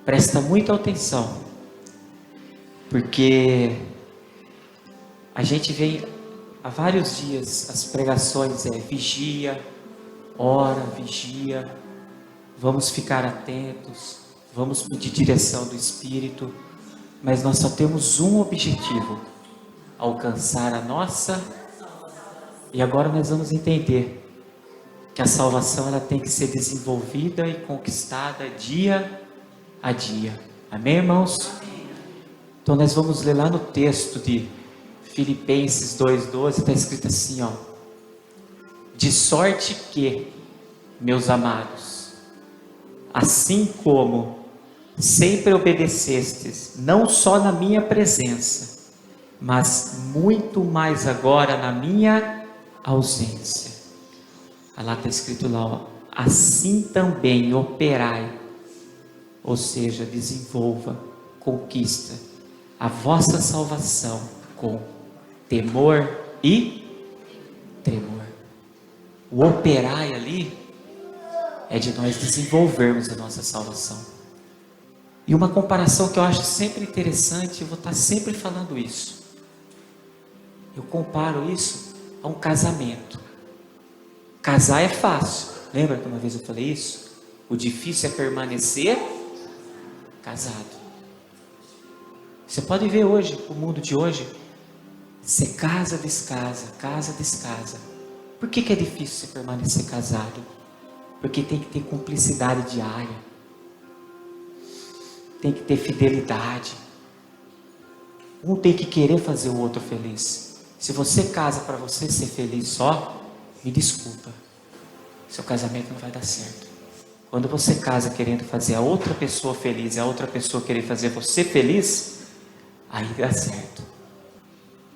Presta muita atenção, porque a gente vem há vários dias, as pregações vigia, ora, vigia, vamos ficar atentos, vamos pedir direção do Espírito, mas nós só temos um objetivo: alcançar a nossa. E agora nós vamos entender que a salvação ela tem que ser desenvolvida e conquistada dia a dia. Amém, irmãos? Então nós vamos ler lá no texto de Filipenses 2,12, está escrito assim, ó: de sorte que, meus amados, assim como sempre obedecestes, não só na minha presença, mas muito mais agora na minha ausência. Lá está escrito lá, ó, assim também operai, ou seja, desenvolva, conquista a vossa salvação com temor e tremor. O operai ali é de nós desenvolvermos a nossa salvação. E uma comparação que eu acho sempre interessante, eu vou estar sempre falando isso. Eu comparo isso a um casamento. Casar é fácil. Lembra que uma vez eu falei isso? O difícil é permanecer casado. Você pode ver hoje, o mundo de hoje, você casa, descasa, casa, descasa. Por que é difícil você permanecer casado? Porque tem que ter cumplicidade diária, tem que ter fidelidade. Um tem que querer fazer o outro feliz. Se você casa para você ser feliz só, me desculpa, seu casamento não vai dar certo. Quando você casa querendo fazer a outra pessoa feliz e a outra pessoa querer fazer você feliz, aí dá certo.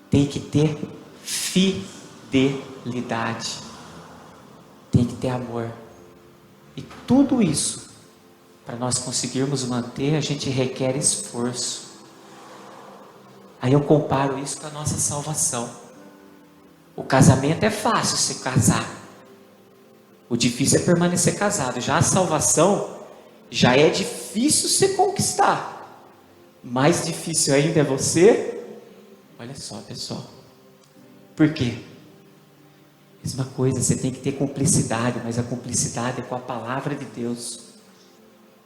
Tem que ter fidelidade, tem que ter amor. E tudo isso, para nós conseguirmos manter, a gente requer esforço. Aí eu comparo isso com a nossa salvação. O casamento é fácil se casar. O difícil é permanecer casado. Já a salvação, já é difícil se conquistar. Mais difícil ainda é você. Olha só, pessoal. Por quê? Mesma coisa, você tem que ter cumplicidade, mas a cumplicidade é com a palavra de Deus.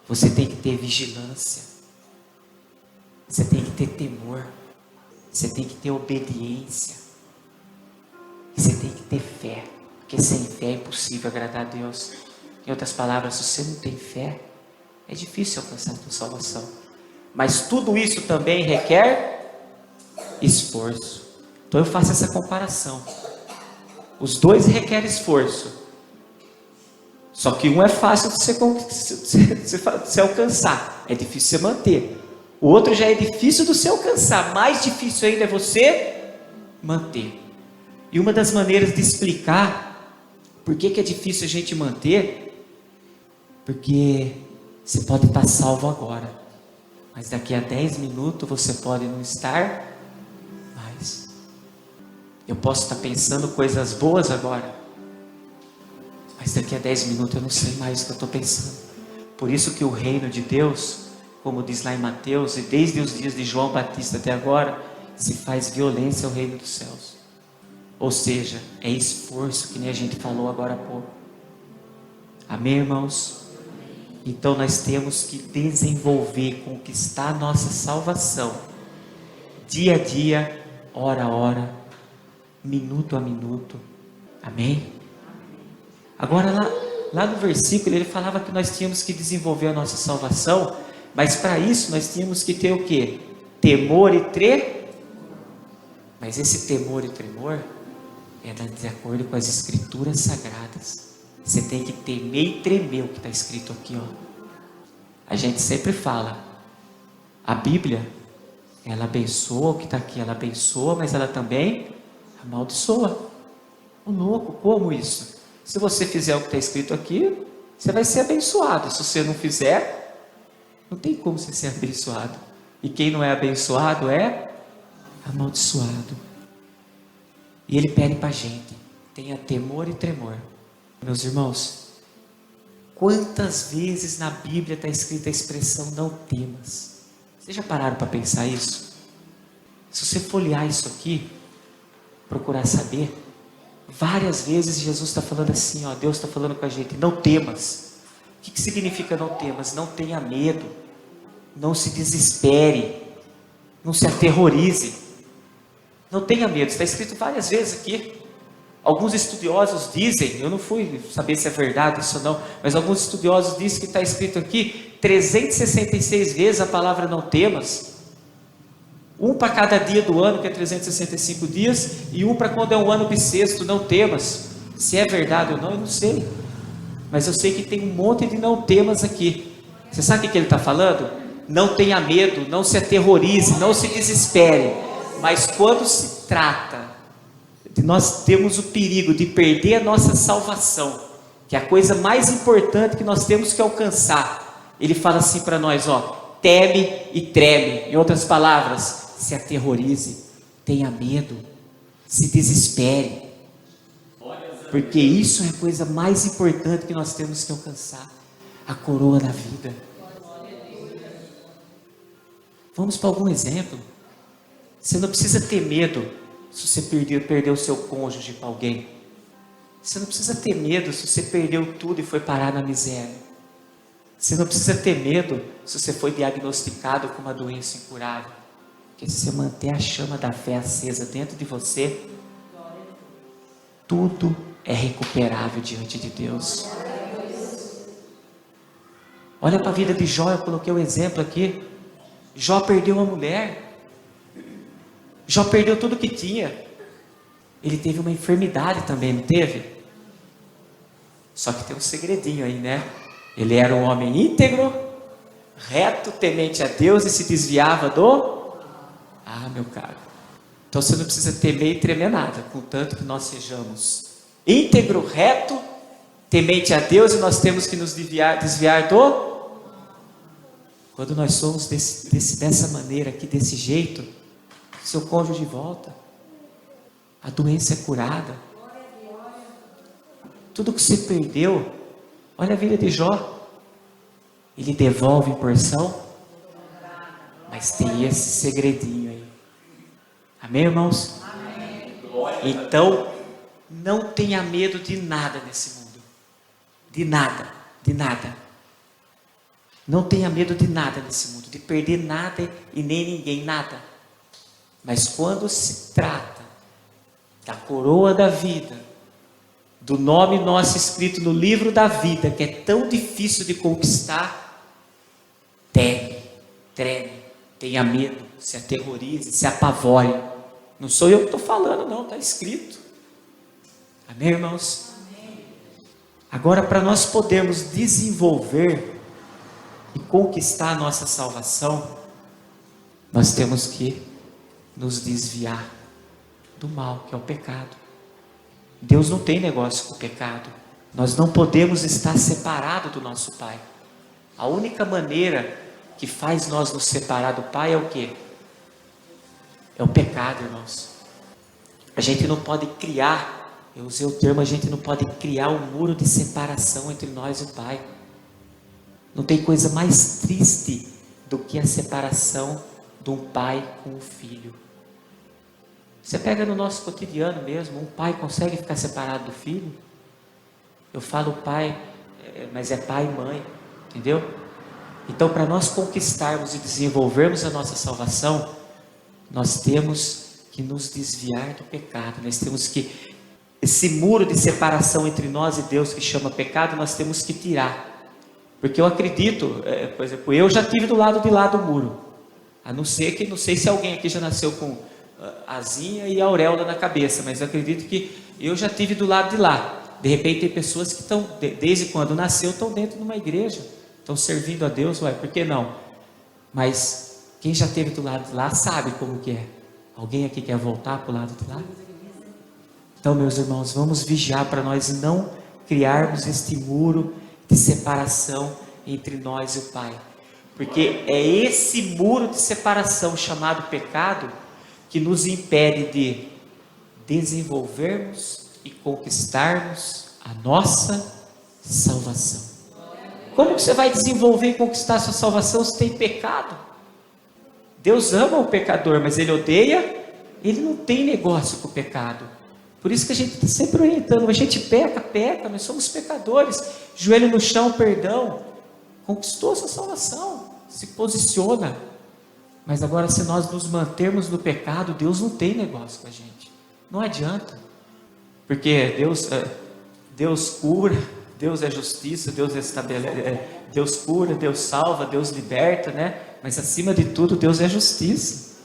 Você tem que ter vigilância. Você tem que ter temor. Você tem que ter obediência. E você tem que ter fé. Porque sem fé é impossível agradar a Deus. Em outras palavras, se você não tem fé, é difícil alcançar a sua salvação. Mas tudo isso também requer esforço. Então eu faço essa comparação. Os dois requerem esforço. Só que um é fácil de você alcançar. É difícil você manter. O outro já é difícil de você alcançar. Mais difícil ainda é você manter. E uma das maneiras de explicar por que é difícil a gente manter, porque você pode estar salvo agora, mas daqui a 10 minutos você pode não estar mais. Eu posso estar pensando coisas boas agora, mas daqui a 10 minutos eu não sei mais o que eu estou pensando. Por isso que o reino de Deus, como diz lá em Mateus, e desde os dias de João Batista até agora, se faz violência ao reino dos céus. Ou seja, é esforço, que nem a gente falou agora há pouco. Amém, irmãos? Então nós temos que desenvolver, conquistar a nossa salvação, dia a dia, hora a hora, minuto a minuto. Amém? Agora lá no versículo ele falava que nós tínhamos que desenvolver a nossa salvação, mas para isso nós tínhamos que ter o quê? Temor e tremor. Mas esse temor e tremor é de acordo com as escrituras sagradas. Você tem que temer e tremer o que está escrito aqui, ó. A gente sempre fala, a Bíblia, ela abençoa o que está aqui, ela abençoa, mas ela também amaldiçoa. Ô louco, como isso? Se você fizer o que está escrito aqui, você vai ser abençoado. Se você não fizer, não tem como você ser abençoado. E quem não é abençoado é amaldiçoado. E ele pede para a gente, tenha temor e tremor. Meus irmãos, Quantas vezes na Bíblia está escrita a expressão não temas? Vocês já pararam para pensar isso? Se você folhear isso aqui, procurar saber, várias vezes Jesus está falando assim, ó, Deus está falando com a gente, não temas. O que significa não temas? Não tenha medo, não se desespere, não se aterrorize, não tenha medo. Está escrito várias vezes aqui. Alguns estudiosos dizem, eu não fui saber se é verdade isso ou não, mas alguns estudiosos dizem que está escrito aqui 366 vezes a palavra não temas. Um para cada dia do ano, que é 365 dias, e um para quando é um ano bissexto, não temas. Se é verdade ou não, eu não sei. Mas eu sei que tem um monte de não temas aqui. Você sabe o que ele está falando? Não tenha medo, não se aterrorize, não se desespere. Mas quando se trata de nós termos o perigo de perder a nossa salvação, que é a coisa mais importante que nós temos que alcançar, ele fala assim para nós, ó, teme e treme. Em outras palavras, se aterrorize, tenha medo, se desespere, porque isso é a coisa mais importante que nós temos que alcançar, a coroa da vida. Vamos para algum exemplo. Você não precisa ter medo se você perder o seu cônjuge para alguém. Você não precisa ter medo se você perdeu tudo e foi parar na miséria. Você não precisa ter medo se você foi diagnosticado com uma doença incurável. Porque se você manter a chama da fé acesa dentro de você, tudo é recuperável diante de Deus. Olha para a vida de Jó, eu coloquei um exemplo aqui. Jó perdeu uma mulher. Jó perdeu tudo que tinha. Ele teve uma enfermidade também, não teve? Só que tem um segredinho aí, né? Ele era um homem íntegro, reto, temente a Deus e se desviava do... Ah, meu caro. Então você não precisa temer e tremer nada, contanto que nós sejamos íntegro, reto, temente a Deus, e nós temos que nos desviar do... Quando nós somos dessa maneira aqui, desse jeito, seu cônjuge volta, a doença é curada, tudo que você perdeu. Olha a vida de Jó, ele devolve em porção, mas tem esse segredinho aí, amém, irmãos? Amém. Então não tenha medo de nada nesse mundo, de nada, não tenha medo de nada nesse mundo, de perder nada e nem ninguém, nada. Mas quando se trata da coroa da vida, do nome nosso escrito no livro da vida, que é tão difícil de conquistar, teme, treme, tenha medo, se aterrorize, se apavore. Não sou eu que estou falando, não, está escrito. Amém, irmãos? Amém. Agora, para nós podermos desenvolver e conquistar a nossa salvação, nós temos que nos desviar do mal, que é o pecado. Deus não tem negócio com o pecado. Nós não podemos estar separados do nosso Pai. A única maneira que faz nós nos separar do Pai é o quê? É o pecado, irmãos. A gente não pode criar, eu usei o termo, a gente não pode criar um muro de separação entre nós e o Pai. Não tem coisa mais triste do que a separação de um pai com um filho. Você pega no nosso cotidiano mesmo, um pai consegue ficar separado do filho? Eu falo pai, mas é pai e mãe, entendeu? Então, para nós conquistarmos e desenvolvermos a nossa salvação, nós temos que nos desviar do pecado. Nós temos que, esse muro de separação entre nós e Deus que chama pecado, nós temos que tirar. Porque eu acredito, por exemplo, eu já tive do lado de lá do muro. A não ser que, não sei se alguém aqui já nasceu com asinha e auréola na cabeça, mas eu acredito que eu já tive do lado de lá. De repente tem pessoas que estão, desde quando nasceu, estão dentro de uma igreja, estão servindo a Deus, por que não? Mas quem já esteve do lado de lá sabe como que é. Alguém aqui quer voltar para o lado de lá? Então, meus irmãos, vamos vigiar para nós não criarmos este muro de separação entre nós e o Pai, porque é esse muro de separação chamado pecado que nos impede de desenvolvermos e conquistarmos a nossa salvação. Como que você vai desenvolver e conquistar a sua salvação se tem pecado? Deus ama o pecador, mas Ele odeia, Ele não tem negócio com o pecado. Por isso que a gente está sempre orientando, a gente peca, nós somos pecadores, joelho no chão, perdão, conquistou a sua salvação, se posiciona. Mas agora, se nós nos mantermos no pecado, Deus não tem negócio com a gente, não adianta, porque Deus cura, Deus é justiça, Deus estabelece, Deus cura, Deus salva, Deus liberta, né? Mas acima de tudo, Deus é justiça.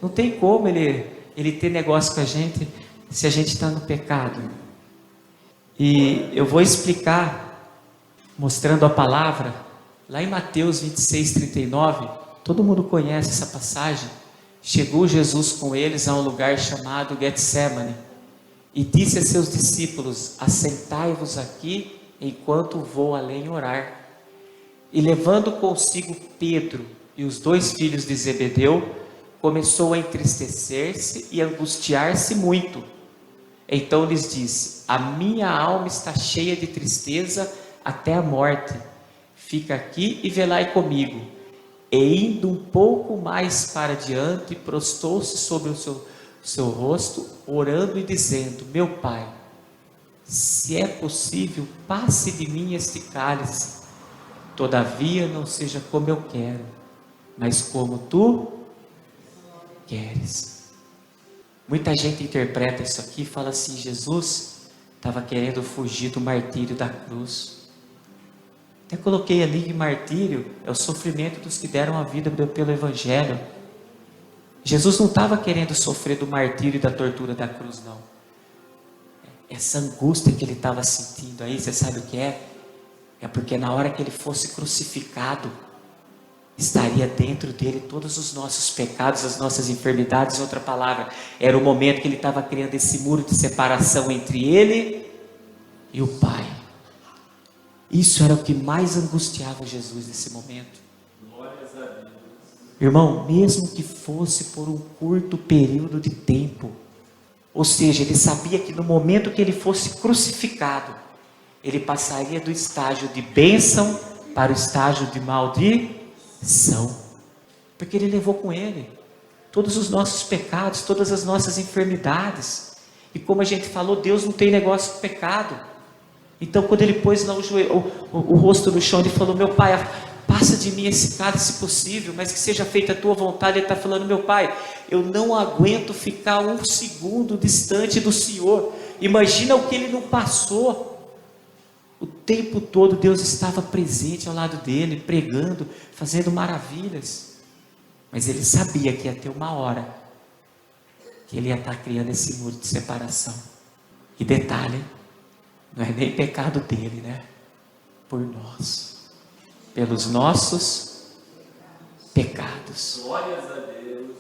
Não tem como Ele ter negócio com a gente se a gente está no pecado. E eu vou explicar, mostrando a palavra, lá em Mateus 26, 39, todo mundo conhece essa passagem. Chegou Jesus com eles a um lugar chamado Getsemane, e disse a seus discípulos: assentai-vos aqui, enquanto vou além orar. E levando consigo Pedro e os 2 filhos de Zebedeu, começou a entristecer-se e angustiar-se muito. Então lhes disse: a minha alma está cheia de tristeza até a morte. Fica aqui e velai comigo. E indo um pouco mais para diante, prostou-se sobre o seu rosto, orando e dizendo: meu Pai, se é possível, passe de mim este cálice. Todavia não seja como eu quero, mas como tu queres. Muita gente interpreta isso aqui e fala assim: Jesus estava querendo fugir do martírio da cruz. Até coloquei ali que martírio é o sofrimento dos que deram a vida pelo Evangelho. Jesus não estava querendo sofrer do martírio e da tortura da cruz, não. Essa angústia que ele estava sentindo aí, você sabe o que é? É porque na hora que ele fosse crucificado, estaria dentro dele todos os nossos pecados, as nossas enfermidades. Em outra palavra, era o momento que ele estava criando esse muro de separação entre ele e o Pai. Isso era o que mais angustiava Jesus nesse momento. Glórias a Deus. Irmão, mesmo que fosse por um curto período de tempo, ou seja, ele sabia que no momento que ele fosse crucificado, ele passaria do estágio de bênção para o estágio de maldição, porque ele levou com ele todos os nossos pecados, todas as nossas enfermidades. E como a gente falou, Deus não tem negócio com pecado. Então quando ele pôs lá o rosto no chão, ele falou: meu Pai, passa de mim esse cálice se possível, mas que seja feita a tua vontade. Ele está falando: meu Pai, eu não aguento ficar um segundo distante do Senhor. Imagina o que ele não passou. O tempo todo Deus estava presente ao lado dele, pregando, fazendo maravilhas. Mas ele sabia que ia ter uma hora que ele ia estar criando esse muro de separação. E detalhe, não é nem pecado dele, né? Por nós, pelos nossos pecados. Glórias a Deus.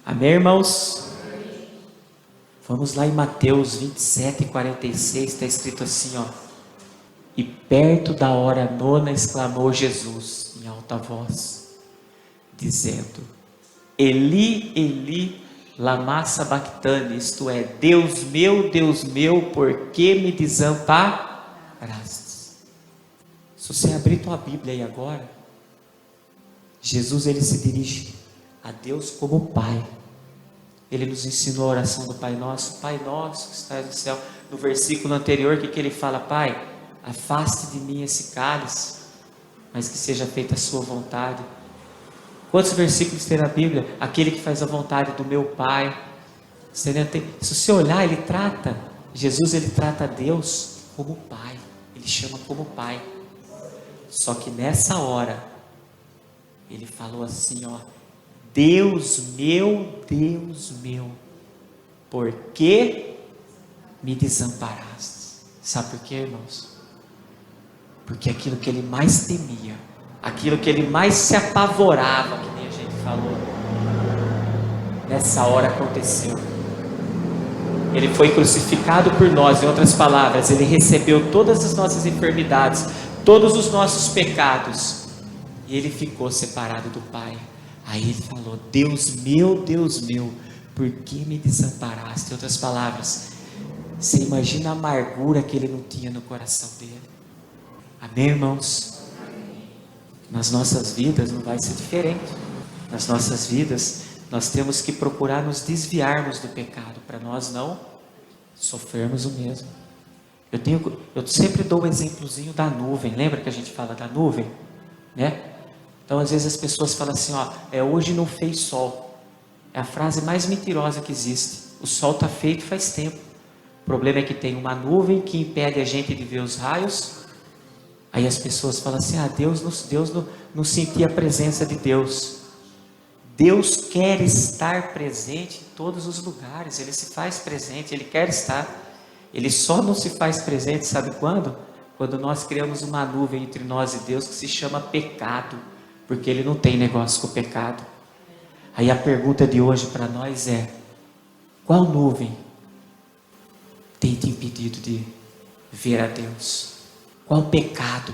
Amém, irmãos? Vamos lá em Mateus 27, 46, está escrito assim, ó: e perto da hora nona exclamou Jesus em alta voz, dizendo: Eli, Eli, lama sabachthani, isto é, Deus meu, por que me desamparaste? Se você abrir tua Bíblia aí agora, Jesus ele se dirige a Deus como Pai. Ele nos ensinou a oração do Pai Nosso: Pai Nosso que estás no céu. No versículo anterior, o que ele fala? Pai, afaste de mim esse cálice, mas que seja feita a sua vontade. Quantos versículos tem na Bíblia? Aquele que faz a vontade do meu Pai. Se você olhar, Jesus ele trata Deus como Pai, ele chama como Pai. Só que nessa hora, ele falou assim, ó: Deus meu, por que me desamparaste? Sabe por quê, irmãos? Porque aquilo que ele mais temia, aquilo que ele mais se apavorava, que nem a gente falou, nessa hora aconteceu. Ele foi crucificado por nós. Em outras palavras, ele recebeu todas as nossas enfermidades, todos os nossos pecados, e ele ficou separado do Pai. Aí ele falou: Deus meu, por que me desamparaste? Em outras palavras, você imagina a amargura que ele não tinha no coração dele. Amém, irmãos? Nas nossas vidas não vai ser diferente. Nas nossas vidas, nós temos que procurar nos desviarmos do pecado, para nós não sofrermos o mesmo. Eu sempre dou o exemplozinho da nuvem. Lembra que a gente fala da nuvem? Né? Então, às vezes as pessoas falam assim, hoje não fez sol. É a frase mais mentirosa que existe. O sol está feito faz tempo. O problema é que tem uma nuvem que impede a gente de ver os raios. Aí as pessoas falam assim, Deus não sentia a presença de Deus. Deus quer estar presente em todos os lugares. Ele se faz presente, Ele quer estar. Ele só não se faz presente, sabe quando? Quando nós criamos uma nuvem entre nós e Deus que se chama pecado, porque Ele não tem negócio com o pecado. Aí a pergunta de hoje para nós é: qual nuvem tem te impedido de ver a Deus? Qual pecado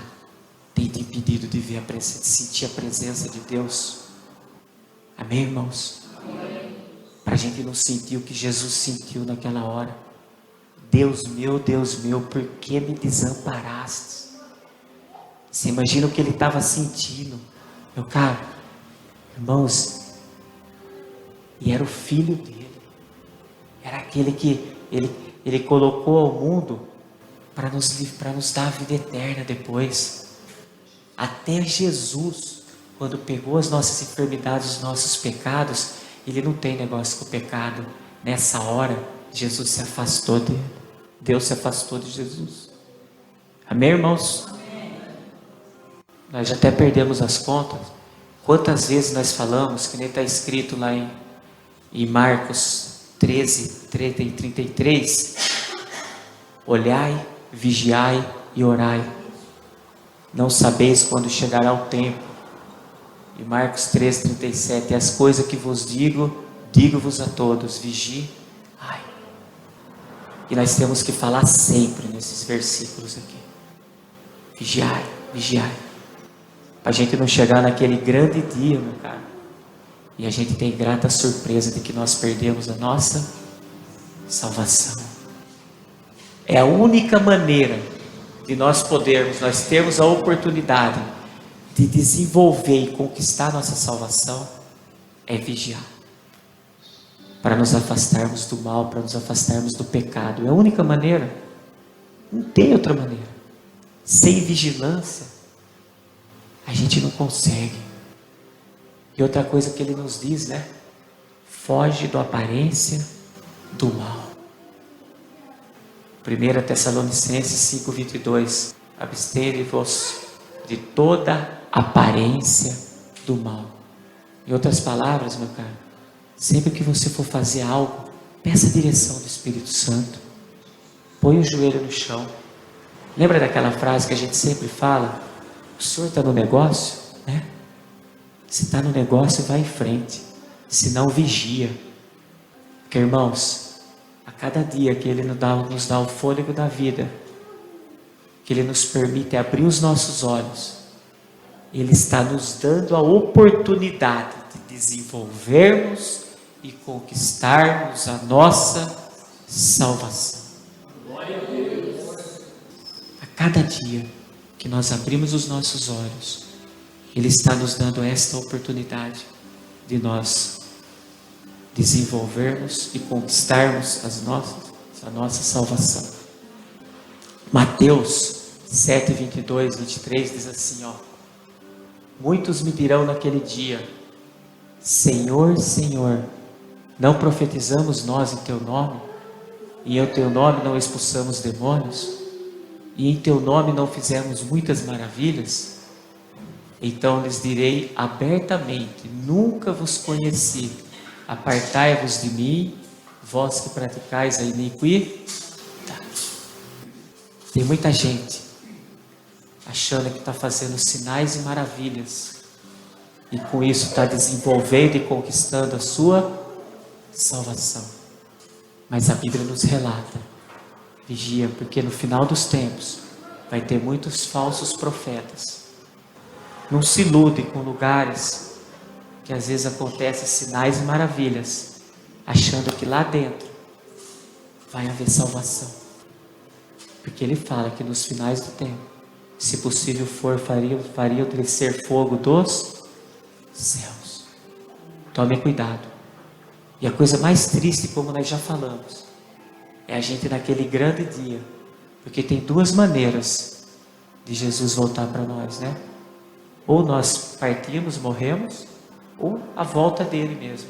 tem te impedido de ver de sentir a presença de Deus? Amém, irmãos? Para a gente não sentir o que Jesus sentiu naquela hora. Deus meu, por que me desamparaste? Você imagina o que ele estava sentindo? Meu caro, irmãos, e era o filho dele. Era aquele que ele colocou ao mundo para nos dar a vida eterna depois. Até Jesus, quando pegou as nossas enfermidades, os nossos pecados, Ele não tem negócio com o pecado. Nessa hora, Jesus se afastou dele. Deus se afastou de Jesus. Amém, irmãos? Amém. Nós já até perdemos as contas. Quantas vezes nós falamos, que nem está escrito lá em Marcos 13, 30 e 33, olhai, vigiai e orai. Não sabeis quando chegará o tempo. E Marcos 13, 37, as coisas que vos digo-vos a todos, vigiai. E nós temos que falar sempre nesses versículos aqui. Vigiai, vigiai. Para a gente não chegar naquele grande dia, meu caro, e a gente tem grata surpresa de que nós perdemos a nossa salvação. É a única maneira de nós termos a oportunidade de desenvolver e conquistar nossa salvação, é vigiar. Para nos afastarmos do mal, para nos afastarmos do pecado. É a única maneira. Não tem outra maneira. Sem vigilância, a gente não consegue. E outra coisa que ele nos diz, né? Foge da aparência do mal. 1 Tessalonicenses 5:22. Abstende-vos de toda aparência do mal. Em outras palavras, meu caro, sempre que você for fazer algo, peça a direção do Espírito Santo. Põe o joelho no chão. Lembra daquela frase que a gente sempre fala? O senhor está no negócio, né? Se está no negócio, vai em frente. Se não, vigia. Porque, irmãos, a cada dia que Ele nos dá o fôlego da vida, que Ele nos permite abrir os nossos olhos, Ele está nos dando a oportunidade de desenvolvermos e conquistarmos a nossa salvação. Glória a Deus. A cada dia que nós abrimos os nossos olhos, Ele está nos dando esta oportunidade de nós desenvolvermos e conquistarmos a nossa salvação. Mateus 7, 22, 23 diz assim, muitos me dirão naquele dia, Senhor, Senhor, não profetizamos nós em Teu nome? E em Teu nome não expulsamos demônios? E em Teu nome não fizemos muitas maravilhas? Então lhes direi abertamente, nunca vos conheci, apartai-vos de mim, vós que praticais a iniquidade. Tem muita gente achando que está fazendo sinais e maravilhas, e com isso está desenvolvendo e conquistando a sua salvação. Mas a Bíblia nos relata, vigia, porque no final dos tempos vai ter muitos falsos profetas. Não se ilude com lugares que às vezes acontecem sinais e maravilhas, achando que lá dentro vai haver salvação. Porque Ele fala que nos finais do tempo Se possível for, faria descer fogo dos céus. Tome cuidado. E a coisa mais triste, como nós já falamos, é a gente naquele grande dia, porque tem duas maneiras de Jesus voltar para nós, né? Ou nós partimos, morremos, ou a volta dele mesmo.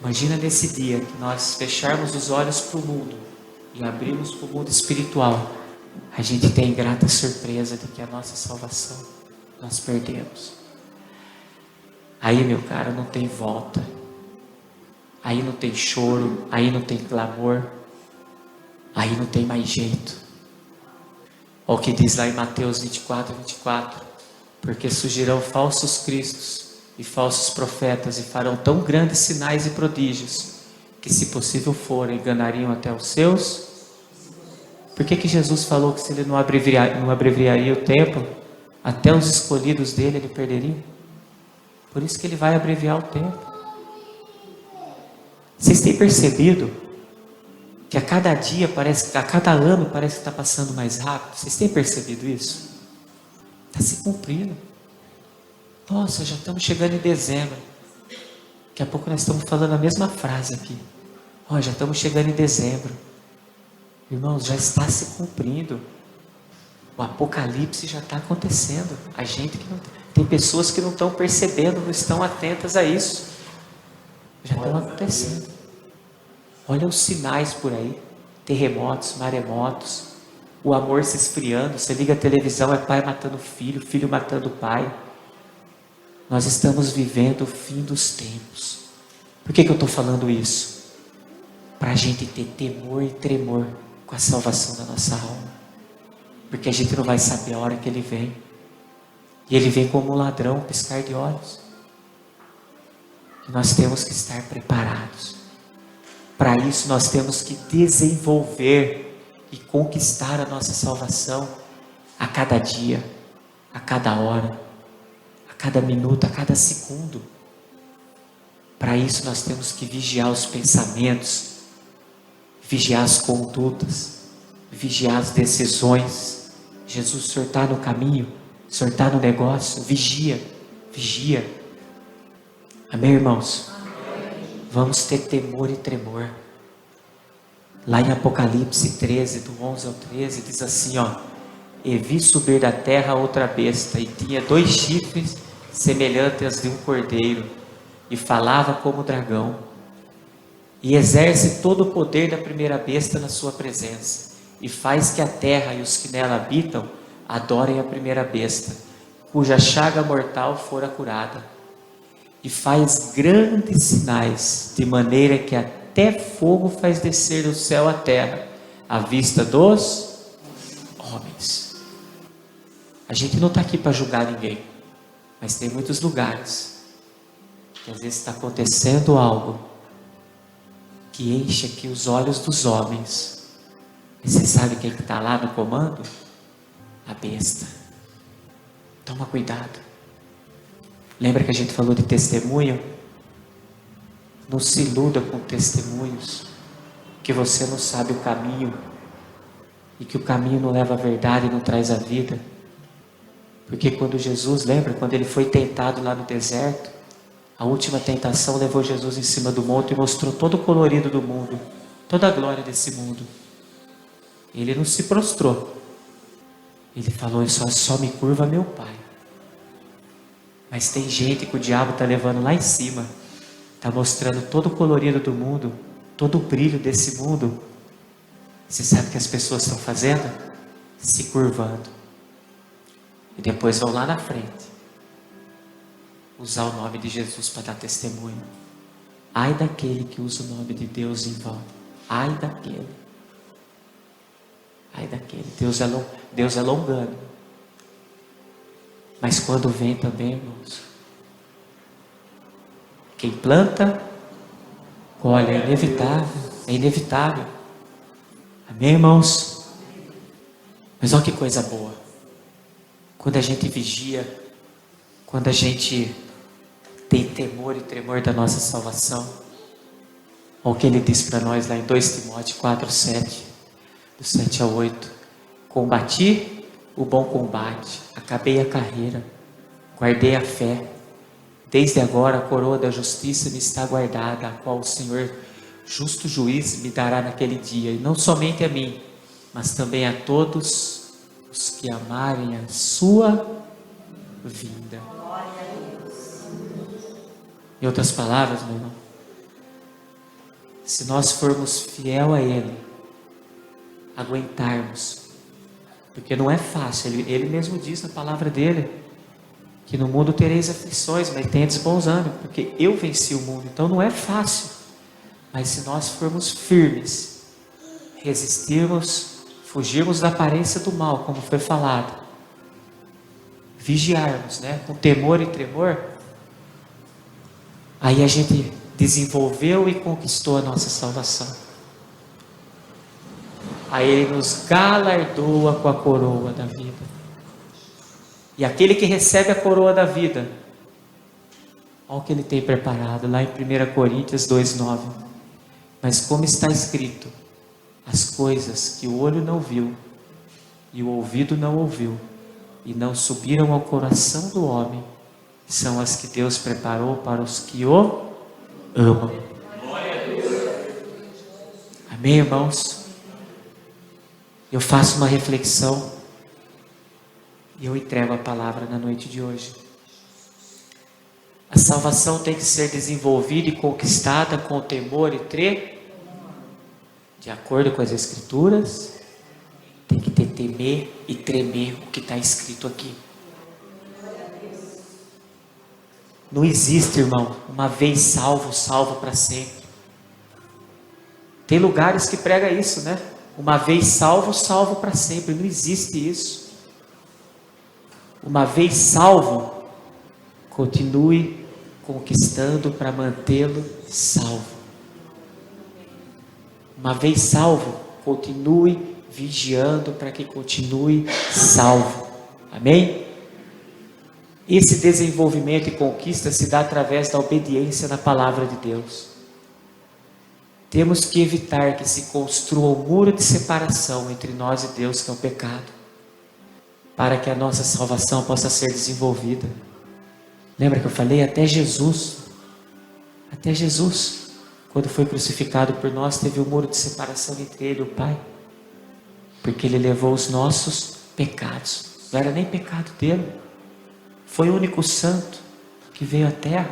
Imagina nesse dia que nós fecharmos os olhos para o mundo e abrirmos para o mundo espiritual, a gente tem a grata surpresa de que a nossa salvação nós perdemos. Aí, meu caro, não tem volta. Aí não tem choro, aí não tem clamor, aí não tem mais jeito. Olha o que diz lá em Mateus 24, 24. Porque surgirão falsos cristos e falsos profetas e farão tão grandes sinais e prodígios que, se possível for, enganariam até os seus. Por que Jesus falou que se ele não abreviaria o tempo, até os escolhidos dele ele perderia? Por isso que ele vai abreviar o tempo. Vocês têm percebido que a cada dia parece, a cada ano parece que está passando mais rápido? Vocês têm percebido isso? Está se cumprindo. Nossa, já estamos chegando em dezembro. Daqui a pouco nós estamos falando a mesma frase aqui. Ó, já estamos chegando em dezembro. Irmãos, já está se cumprindo. O apocalipse já está acontecendo. A gente que não tem pessoas que não estão percebendo, não estão atentas a isso. Já estão acontecendo. Olha os sinais por aí. Terremotos, maremotos, o amor se esfriando. Você liga a televisão, é pai matando filho, filho matando pai. Nós estamos vivendo o fim dos tempos. Por que eu estou falando isso? Para a gente ter temor e tremor com a salvação da nossa alma. Porque a gente não vai saber a hora que ele vem. E ele vem como um ladrão, piscar de olhos. E nós temos que estar preparados. Para isso nós temos que desenvolver e conquistar a nossa salvação a cada dia, a cada hora, a cada minuto, a cada segundo. Para isso nós temos que vigiar os pensamentos, vigiar as condutas, vigiar as decisões. Jesus, o Senhor está no caminho, o Senhor está no negócio, vigia, vigia. Amém, irmãos? Vamos ter temor e tremor. Lá em Apocalipse 13, do 11 ao 13, diz assim, ó: e vi subir da terra outra besta, e tinha 2 chifres semelhantes aos de um cordeiro, e falava como dragão, e exerce todo o poder da primeira besta na sua presença, e faz que a terra e os que nela habitam adorem a primeira besta, cuja chaga mortal fora curada. E faz grandes sinais, de maneira que até fogo faz descer do céu à terra, à vista dos homens. A gente não está aqui para julgar ninguém, mas tem muitos lugares que às vezes está acontecendo algo que enche aqui os olhos dos homens. E você sabe quem que está lá no comando? A besta. Toma cuidado. Lembra que a gente falou de testemunho? Não se iluda com testemunhos, que você não sabe o caminho, e que o caminho não leva à verdade e não traz a vida. Porque quando Jesus, lembra, quando ele foi tentado lá no deserto, a última tentação levou Jesus em cima do monte e mostrou todo o colorido do mundo, toda a glória desse mundo. Ele não se prostrou. Ele falou, eu só me curva meu Pai. Mas tem gente que o diabo está levando lá em cima, está mostrando todo o colorido do mundo, todo o brilho desse mundo. Você sabe o que as pessoas estão fazendo? Se curvando. E depois vão lá na frente usar o nome de Jesus para dar testemunho. Ai daquele que usa o nome de Deus em vão. Ai daquele. Ai daquele. Deus é longano. Mas quando vem também, irmãos, quem planta, colhe, é inevitável, é inevitável. Amém, irmãos? Mas olha que coisa boa. Quando a gente vigia, quando a gente tem temor e tremor da nossa salvação, olha o que ele diz para nós lá em 2 Timóteo 4, 7, do 7 ao 8. Combati o bom combate, acabei a carreira, guardei a fé. Desde agora a coroa da justiça me está guardada, a qual o Senhor, justo juiz, me dará naquele dia, e não somente a mim, mas também a todos os que amarem a sua vinda. Em outras palavras, meu irmão, se nós formos fiel a Ele, aguentarmos, porque não é fácil, Ele mesmo diz na palavra dele, que no mundo tereis aflições, mas tendes bons ânimos, porque eu venci o mundo. Então não é fácil, mas se nós formos firmes, resistirmos, fugirmos da aparência do mal, como foi falado, vigiarmos, né, com temor e tremor, aí a gente desenvolveu e conquistou a nossa salvação. Aí Ele nos galardoa com a coroa da vida. E aquele que recebe a coroa da vida, olha o que Ele tem preparado, lá em 1 Coríntios 2,9. Mas como está escrito, as coisas que o olho não viu, e o ouvido não ouviu, e não subiram ao coração do homem, são as que Deus preparou para os que o amam. Amém, irmãos? Eu faço uma reflexão e eu entrego a palavra na noite de hoje. A salvação tem que ser desenvolvida e conquistada com temor e tremor, de acordo com as Escrituras. Tem que ter temer e tremer o que está escrito aqui. Não existe, irmão, uma vez salvo, salvo para sempre. Tem lugares que prega isso, né? Uma vez salvo, salvo para sempre. Não existe isso. Uma vez salvo, continue conquistando para mantê-lo salvo. Uma vez salvo, continue vigiando para que continue salvo. Amém? Esse desenvolvimento e conquista se dá através da obediência na palavra de Deus. Temos que evitar que se construa um muro de separação entre nós e Deus, que é o pecado, para que a nossa salvação possa ser desenvolvida. Lembra que eu falei? Até Jesus, quando foi crucificado por nós, teve um muro de separação entre Ele e o Pai, porque Ele levou os nossos pecados. Não era nem pecado dele, foi o único santo que veio à terra,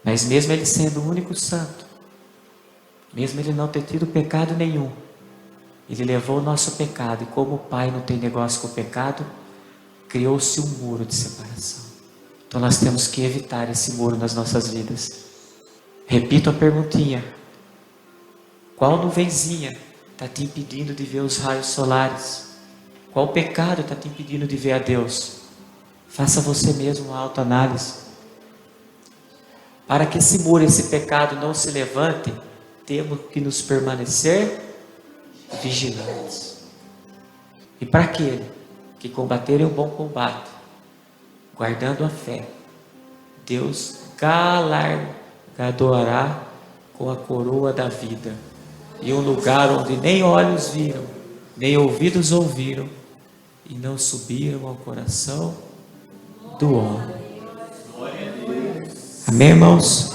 mas mesmo Ele sendo o único santo, mesmo Ele não ter tido pecado nenhum, Ele levou o nosso pecado, e como o Pai não tem negócio com o pecado, criou-se um muro de separação. Então nós temos que evitar esse muro nas nossas vidas. Repito a perguntinha: qual nuvenzinha está te impedindo de ver os raios solares? Qual pecado está te impedindo de ver a Deus? Faça você mesmo uma autoanálise. Para que esse muro, esse pecado não se levante, temos que nos permanecer vigilantes. E para aquele que combaterem o bom combate, guardando a fé, Deus galardoará com a coroa da vida, e um lugar onde nem olhos viram, nem ouvidos ouviram, e não subiram ao coração do homem. Amém, irmãos?